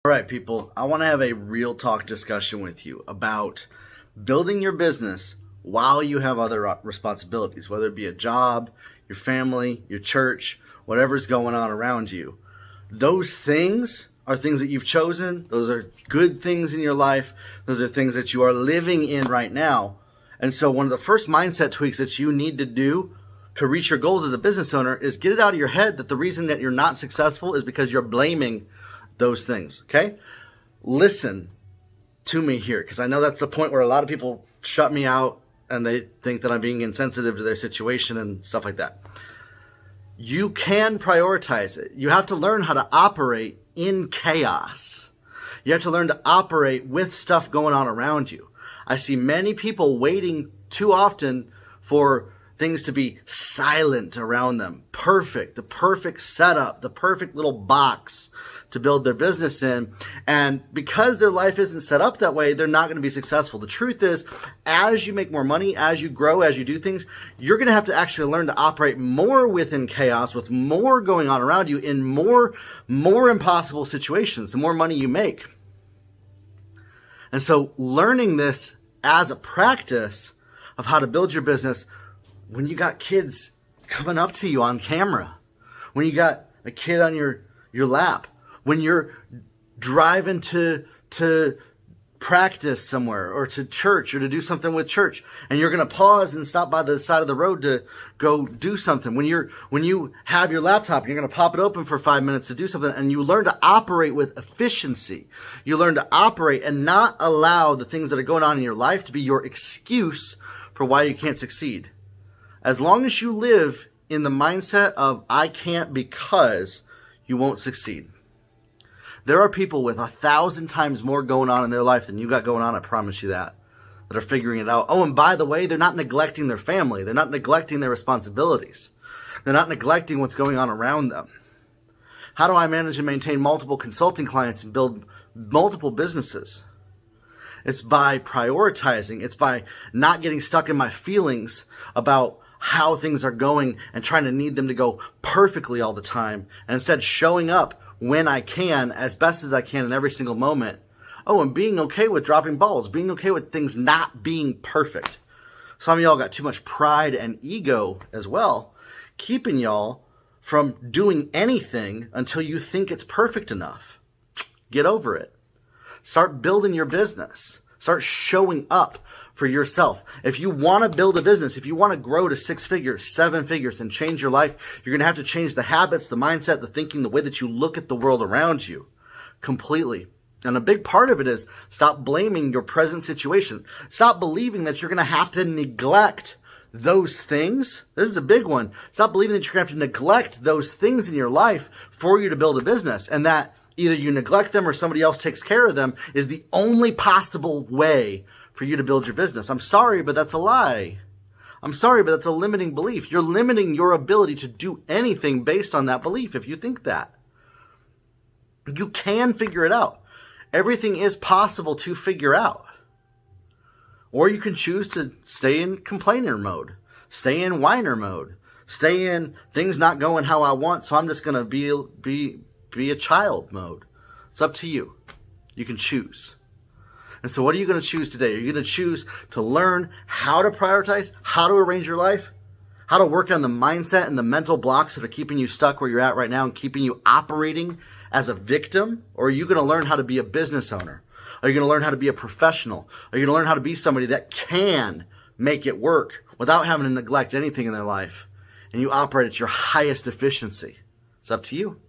All right, people, I want to have a real talk discussion with you about building your business while you have other responsibilities, whether it be a job, your family, your church, whatever's going on around you. Those things are things that you've chosen. Those are good things in your life. Those are things that you are living in right now. And so one of the first mindset tweaks that you need to do to reach your goals as a business owner is get it out of your head that the reason that you're not successful is because you're blaming those things. Okay? Listen to me here, because I know that's the point where a lot of people shut me out and they think that I'm being insensitive to their situation and stuff like that. You can prioritize it. You have to learn how to operate in chaos. You have to learn to operate with stuff going on around you. I see many people waiting too often for things to be silent around them. Perfect, the perfect setup, the perfect little box to build their business in. And because their life isn't set up that way, they're not going to be successful. The truth is, as you make more money, as you grow, as you do things, you're going to have to actually learn to operate more within chaos, with more going on around you in more impossible situations, the more money you make. And so learning this as a practice of how to build your business when you got kids coming up to you on camera, when you got a kid on your lap, when you're driving to practice somewhere or to church or to do something with church, and you're going to pause and stop by the side of the road to go do something. When you have your laptop, you're going to pop it open for 5 minutes to do something, and you learn to operate with efficiency. You learn to operate and not allow the things that are going on in your life to be your excuse for why you can't succeed. As long as you live in the mindset of I can't because, you won't succeed. There are people with 1,000 times more going on in their life than you got going on, I promise you that are figuring it out. Oh, and by the way, they're not neglecting their family. They're not neglecting their responsibilities. They're not neglecting what's going on around them. How do I manage and maintain multiple consulting clients and build multiple businesses? It's by prioritizing. It's by not getting stuck in my feelings about how things are going and trying to need them to go perfectly all the time, and instead showing up when I can, as best as I can in every single moment. Oh, and being okay with dropping balls, being okay with things not being perfect. Some of y'all got too much pride and ego as well, keeping y'all from doing anything until you think it's perfect enough. Get over it. Start building your business. Start showing up for yourself. If you want to build a business, if you want to grow to 6 figures, 7 figures, and change your life, you're going to have to change the habits, the mindset, the thinking, the way that you look at the world around you completely. And a big part of it is stop blaming your present situation. Stop believing that you're going to have to neglect those things. This is a big one. Stop believing that you're going to have to neglect those things in your life for you to build a business, and that either you neglect them or somebody else takes care of them is the only possible way for you to build your business. I'm sorry, but that's a lie. I'm sorry, but that's a limiting belief. You're limiting your ability to do anything based on that belief if you think that. You can figure it out. Everything is possible to figure out. Or you can choose to stay in complainer mode, stay in whiner mode, stay in things not going how I want, so I'm just going to be a child mode. It's up to you. You can choose. And so what are you going to choose today? Are you going to choose to learn how to prioritize, how to arrange your life, how to work on the mindset and the mental blocks that are keeping you stuck where you're at right now and keeping you operating as a victim? Or are you going to learn how to be a business owner? Are you going to learn how to be a professional? Are you going to learn how to be somebody that can make it work without having to neglect anything in their life? And you operate at your highest efficiency. It's up to you.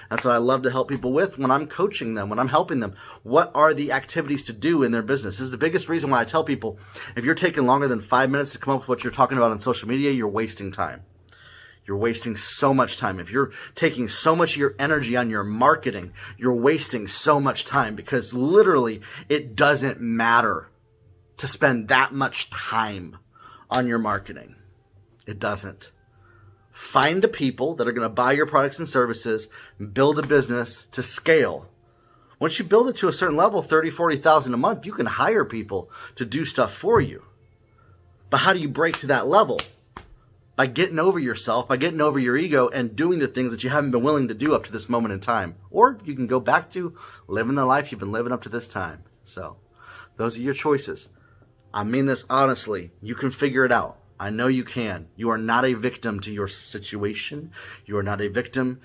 That's what I love to help people with when I'm coaching them, when I'm helping them. What are the activities to do in their business? This is the biggest reason why I tell people, if you're taking longer than 5 minutes to come up with what you're talking about on social media, you're wasting time. You're wasting so much time. If you're taking so much of your energy on your marketing, you're wasting so much time, because literally it doesn't matter to spend that much time on your marketing. It doesn't. Find the people that are going to buy your products and services, build a business to scale. Once you build it to a certain level, 30, 40,000 a month, you can hire people to do stuff for you. But how do you break to that level? by getting over yourself, by getting over your ego and doing the things that you haven't been willing to do up to this moment in time. Or you can go back to living the life you've been living up to this time. So those are your choices. I mean this honestly. You can figure it out. I know you can. You are not a victim to your situation. You are not a victim